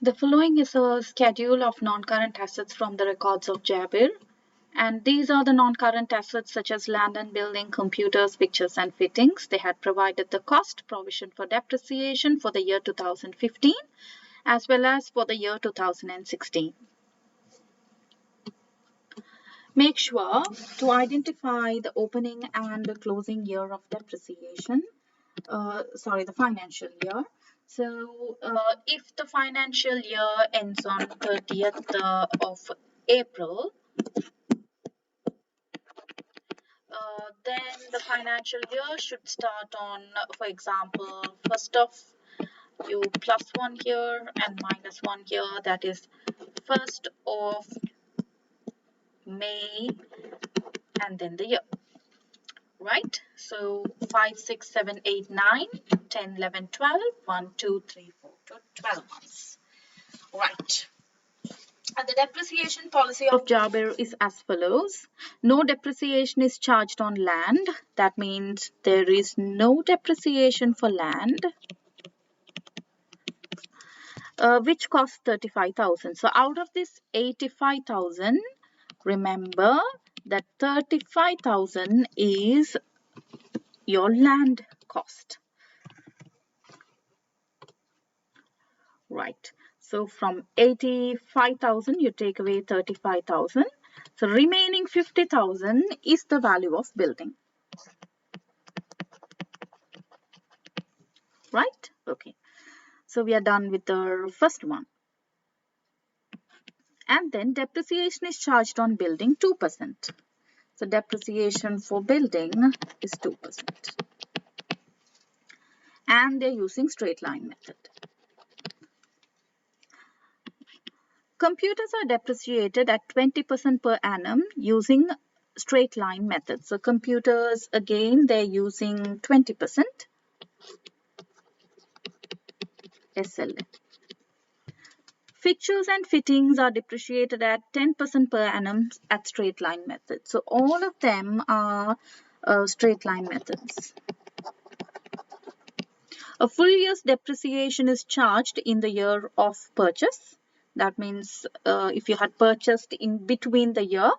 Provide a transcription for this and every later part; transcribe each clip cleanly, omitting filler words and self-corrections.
The following is a schedule of non-current assets from the records of Jabir. And these are the non-current assets such as land and building, computers, pictures and fittings. They had provided the cost provision for depreciation for the year 2015 as well as for the year 2016. Make sure to identify the opening and the closing year of depreciation. The financial year. So if the financial year ends on 30th of April, then the financial year should start on, for example, first of you plus 1 here and minus 1 here, that is 1st of May and then the year. Right? So 5, 6, 7, 8, 9, 10, 11, 12, 1, 2, 3, 4, 12 months. Right. And the depreciation policy of Jabir is as follows. No depreciation is charged on land. That means there is no depreciation for land, which costs 35,000. So out of this 85,000, remember that 35,000 is your land cost. Right. So from 85,000, you take away 35,000. So remaining 50,000 is the value of building. Right? Okay. So we are done with the first one. And then depreciation is charged on building 2%. So depreciation for building is 2%. And they're using straight line method. Computers are depreciated at 20% per annum using straight line method. So computers, again, they're using 20% SLA. Fixtures and fittings are depreciated at 10% per annum at straight line method. So all of them are straight line methods. A full year's depreciation is charged in the year of purchase. That means if you had purchased in between the year,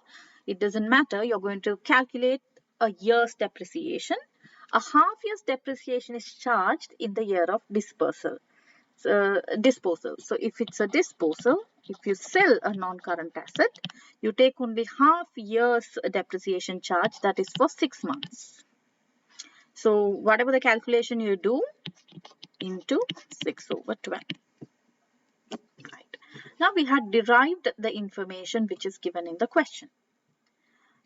it doesn't matter. You're going to calculate a year's depreciation. A half year's depreciation is charged in the year of disposal. So if it's a disposal, if you sell a non-current asset, you take only half year's depreciation charge, that is for 6 months. So whatever the calculation you do into 6/12. Right. Now we had derived the information which is given in the question.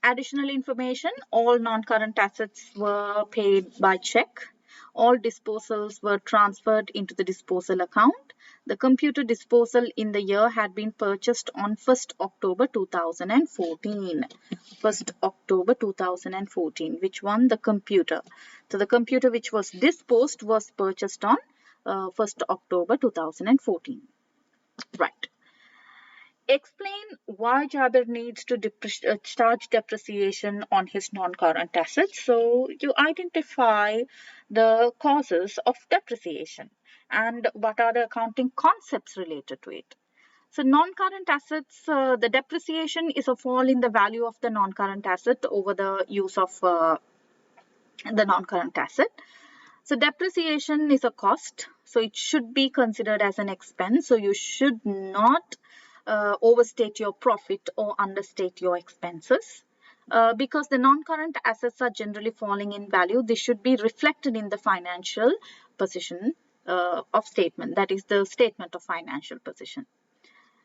Additional information, all non-current assets were paid by check. All disposals were transferred into the disposal account. The computer disposal in the year had been purchased on 1st October 2014. 1st October 2014. Which one? The computer. So the computer which was disposed was purchased on 1st October 2014. Right. Explain why Jabir needs to charge depreciation on his non-current assets. So you identify the causes of depreciation and what are the accounting concepts related to it. So non-current assets, the depreciation is a fall in the value of the non-current asset over the use of the non-current asset. So depreciation is a cost, so it should be considered as an expense. So you should not overstate your profit or understate your expenses. Because the non-current assets are generally falling in value, this should be reflected in the financial position of statement, that is the statement of financial position.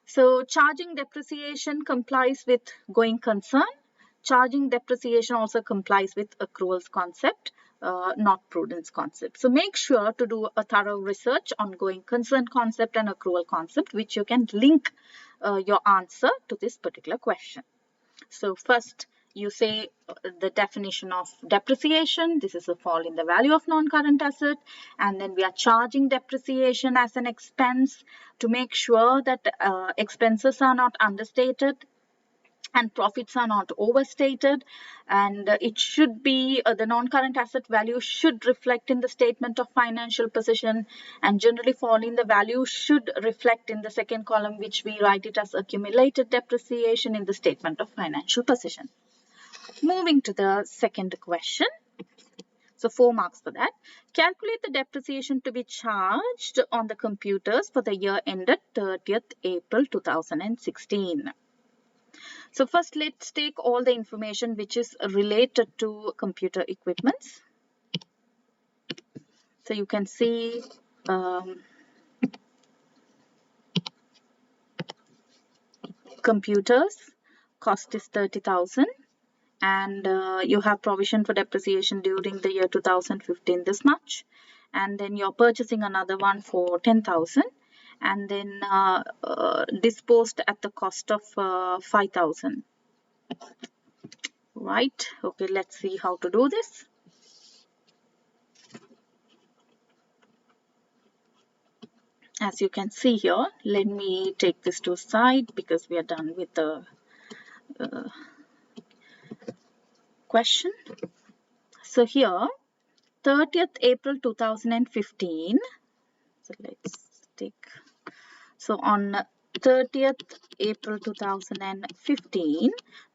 So charging depreciation complies with going concern. Charging depreciation also complies with accruals concept, not prudence concept. So make sure to do a thorough research on going concern concept and accrual concept, which you can link your answer to this particular question. So first you say the definition of depreciation. This is a fall in the value of non-current asset. And then we are charging depreciation as an expense to make sure that expenses are not understated. and profits are not overstated, and it should be the non-current asset value should reflect in the statement of financial position, and generally falling the value should reflect in the second column, which we write it as accumulated depreciation in the statement of financial position. Moving to the second question. So 4 marks for that. Calculate the depreciation to be charged on the computers for the year ended 30th April 2016. So first, let's take all the information which is related to computer equipments. So you can see computers, cost is 30,000, and you have provision for depreciation during the year 2015 this much, and then you're purchasing another one for 10,000, and then disposed at the cost of 5,000. Right? Okay, let's see how to do this. As you can see here, let me take this to side because we are done with the question. So here, 30th April 2015. So let's take. So on 30th April 2015,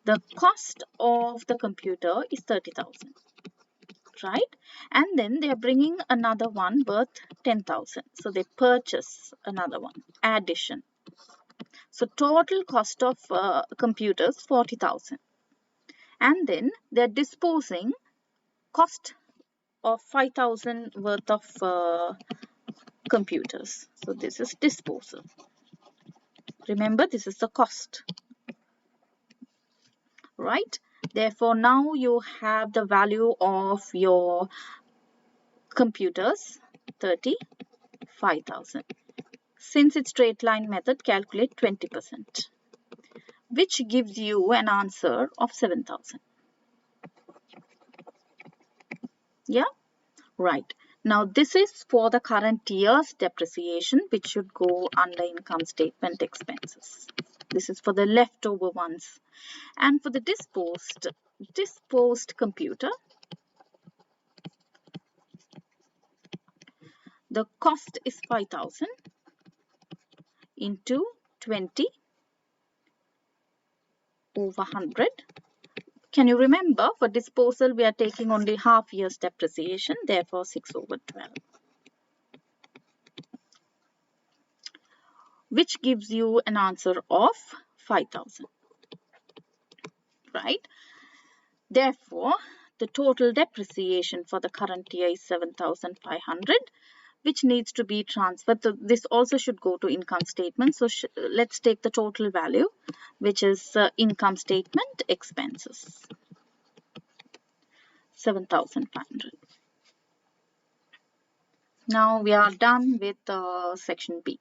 the cost of the computer is 30,000. Right? And then they are bringing another one worth 10,000. So they purchase another one, addition. So total cost of computers 40,000, and then they're disposing cost of 5,000 worth of computers. So this is disposal. Remember, this is the cost, right? Therefore, now you have the value of your computers 35,000. Since it's straight line method, calculate 20%, which gives you an answer of 7,000. Yeah, right. Now this is for the current year's depreciation, which should go under income statement expenses. This is for the leftover ones. And for the disposed computer, the cost is 5,000 into 20 over 100. Can you remember, for disposal, we are taking only half year's depreciation, therefore 6 over 12. Which gives you an answer of 5,000. Right? Therefore, the total depreciation for the current year is 7,500, which needs to be transferred. So this also should go to income statement. So let's take the total value, which is income statement expenses, 7,500. Now we are done with section B.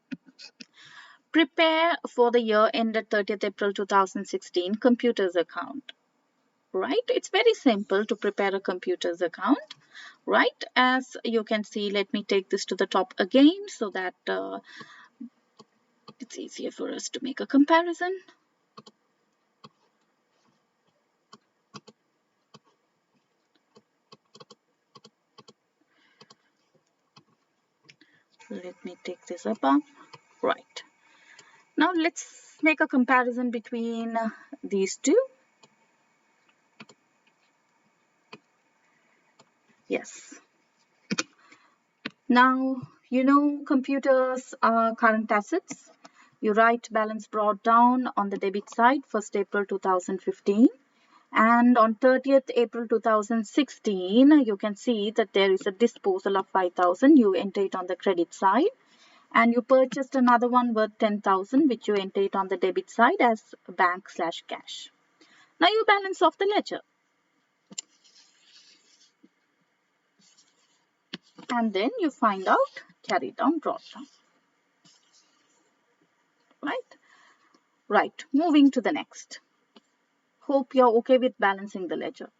Prepare for the year ended 30th April 2016 computers account. Right? It's very simple to prepare a computers account. Right? As you can see, let me take this to the top again so that it's easier for us to make a comparison. Let me take this above. Right. Now let's make a comparison between these two. Yes. Now, you know, computers are current assets. You write balance brought down on the debit side, 1st April 2015. And on 30th April 2016, you can see that there is a disposal of 5,000. You enter it on the credit side. And you purchased another one worth 10,000, which you enter it on the debit side as bank/cash. Now you balance off the ledger. And then you find out carry down, drop down. Right? Right. Moving to the next. Hope you're okay with balancing the ledger.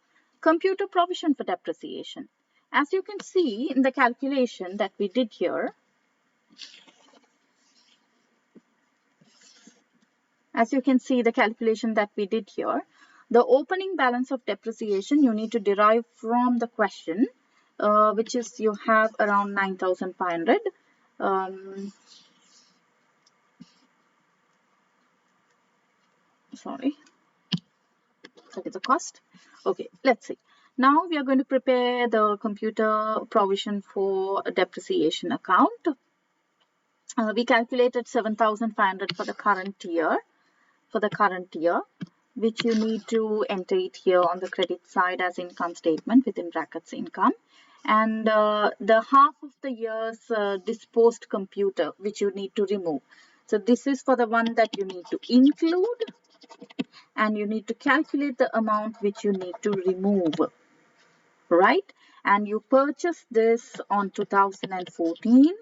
Computer provision for depreciation. As you can see in the calculation that we did here, as you can see the calculation that we did here, the opening balance of depreciation you need to derive from the question, which is you have around 9,500. Sorry, that is the cost. Okay, let's see. Now we are going to prepare the computer provision for a depreciation account. We calculated 7,500 for the current year. Which you need to enter it here on the credit side as income statement within brackets income. And the half of the year's disposed computer, which you need to remove. So this is for the one that you need to include, and you need to calculate the amount which you need to remove, right? And you purchased this on 2014.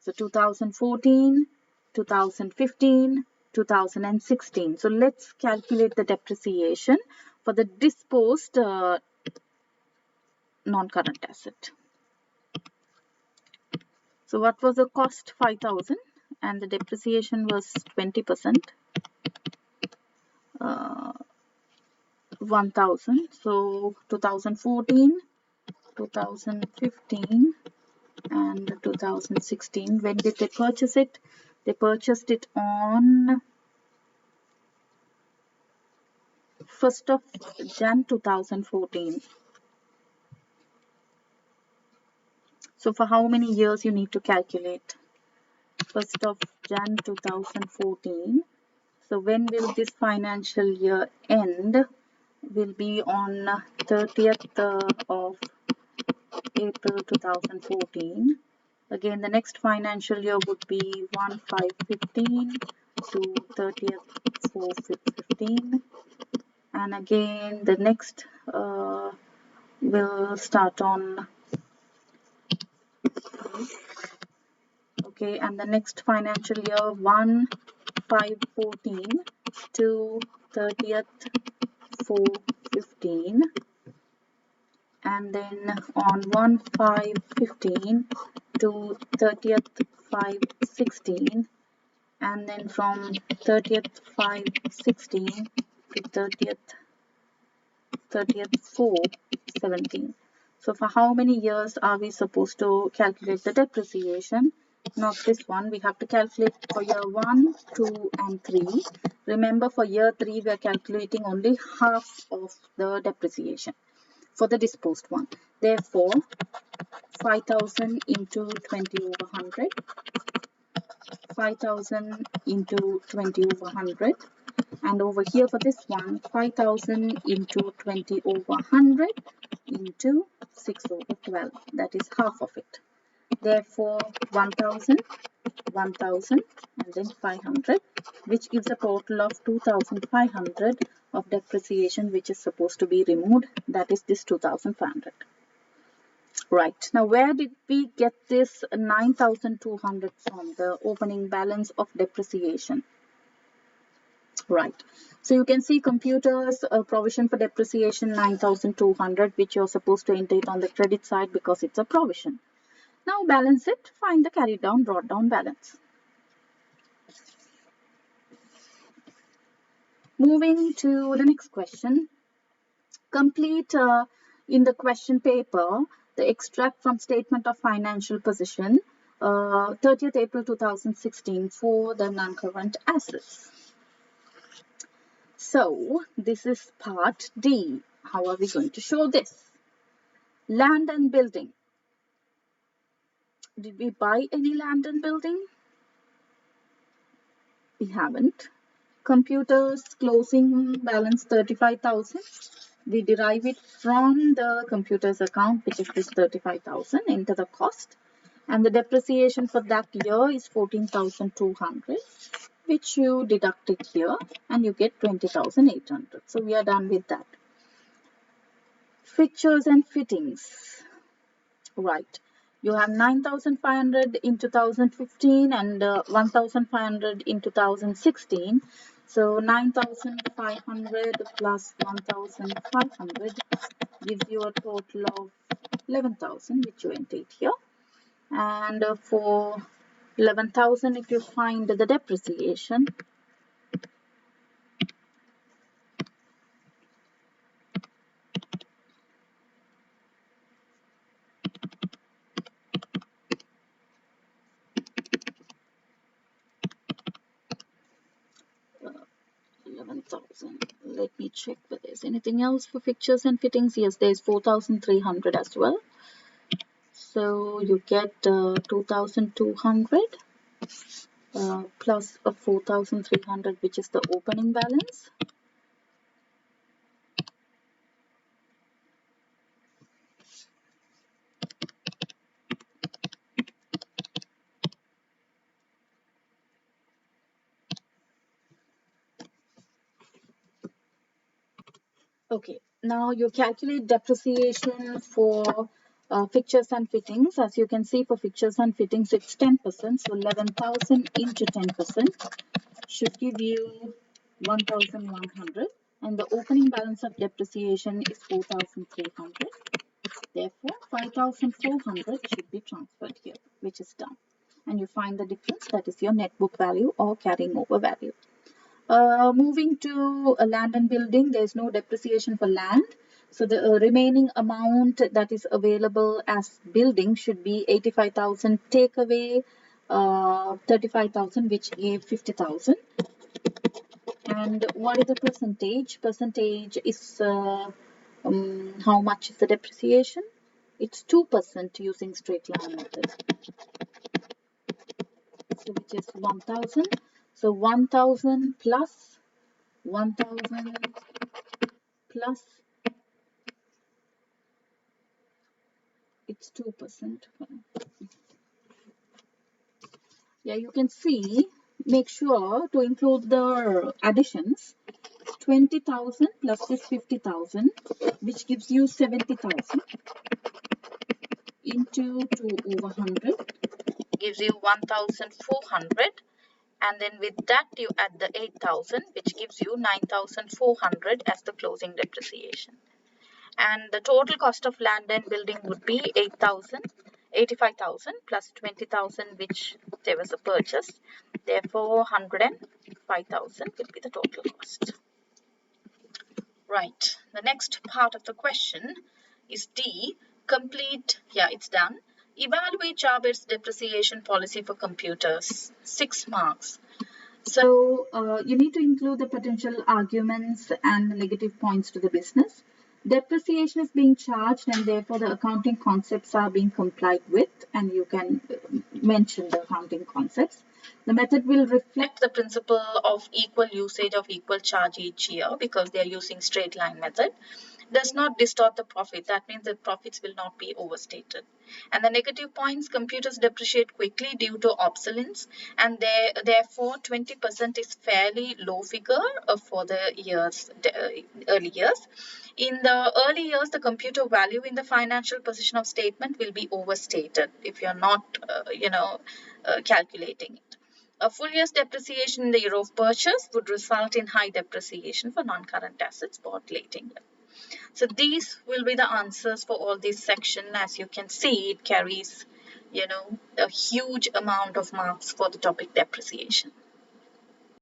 So 2014, 2015, 2016. So let's calculate the depreciation for the disposed non-current asset. So what was the cost? 5,000, and the depreciation was 20%, 1,000. So 2014, 2015, and 2016. When did they purchase it? They purchased it on 1st of Jan 2014. So for how many years you need to calculate? 1st of Jan 2014. So when will this financial year end? Will be on 30th of April 2014. Again, the next financial year would be 1/5/15 to 30th 4/15. And again, the next will start on, okay, and the next financial year 1/5/14 to 30th 4/15. And then on 1/5/15 to 30th 5/16, and then from 30th 5/16 to 30th 4/17. So for how many years are we supposed to calculate the depreciation? Not this one. We have to calculate for year 1, 2, and 3. Remember, for year 3, we are calculating only half of the depreciation for the disposed one. Therefore, 5,000 into 20 over 100, 5,000 into 20 over 100, and over here for this one, 5,000 into 20 over 100 into 6 over 12. That is half of it. Therefore, 1,000, 1,000, and then 500, which gives a total of 2,500 of depreciation, which is supposed to be removed. That is this 2,500. Right. Now, where did we get this 9,200 from? The opening balance of depreciation. Right. So you can see computers provision for depreciation 9,200, which you're supposed to enter it on the credit side because it's a provision. Now balance it, find the carried down, brought down balance. Moving to the next question. Complete in the question paper the extract from statement of financial position 30th April 2016 for the non-current assets. So this is part D. How are we going to show this? Land and building. Did we buy any land and building? We haven't. Computers closing balance 35,000. We derive it from the computer's account, which is this 35,000, into the cost. And the depreciation for that year is 14,200, which you deduct it here and you get 20,800. So we are done with that. Fixtures and fittings. Right. You have 9,500 in 2015 and 1,500 in 2016. So 9,500 plus 1,500 gives you a total of 11,000, which you entered here. And for 11,000, if you find the depreciation, 6,000. Let me check whether there's anything else for fixtures and fittings. Yes, there's 4,300 as well. So you get 2,200 plus a 4,300, which is the opening balance. Okay, now you calculate depreciation for fixtures and fittings. As you can see, for fixtures and fittings, it's 10%. So 11,000 into 10% should give you 1,100. And the opening balance of depreciation is 4,300. Therefore, 5,400 should be transferred here, which is done. And you find the difference, that is your net book value or carrying over value. Moving to a land and building, there's no depreciation for land. So the remaining amount that is available as building should be 85,000, take away 35,000, which gave 50,000. And what is the percentage? Percentage is how much is the depreciation? It's 2% using straight line method. So which is 1,000. So 1,000 plus 1,000 plus, it's 2%. Yeah, you can see, make sure to include the additions. 20,000 plus this 50,000, which gives you 70,000 into 2 over 100, gives you 1,400. And then with that, you add the 8,000, which gives you 9,400 as the closing depreciation. And the total cost of land and building would be 85,000 plus 20,000, which there was a purchase. Therefore, 105,000 will be the total cost. Right. The next part of the question is D. Complete. Yeah, it's done. Evaluate Jabir's depreciation policy for computers. 6 marks. So you need to include the potential arguments and negative points to the business. Depreciation is being charged and therefore the accounting concepts are being complied with, and you can mention the accounting concepts. The method will reflect the principle of equal usage of equal charge each year because they are using straight line method. Does not distort the profit. That means the profits will not be overstated. And the negative points, computers depreciate quickly due to obsolescence, and therefore 20% is fairly low figure for the early years. In the early years, the computer value in the financial position of statement will be overstated if you're not, calculating it. A full year's depreciation in the year of purchase would result in high depreciation for non-current assets bought late in year. So these will be the answers for all this section. As you can see, it carries, a huge amount of marks for the topic depreciation.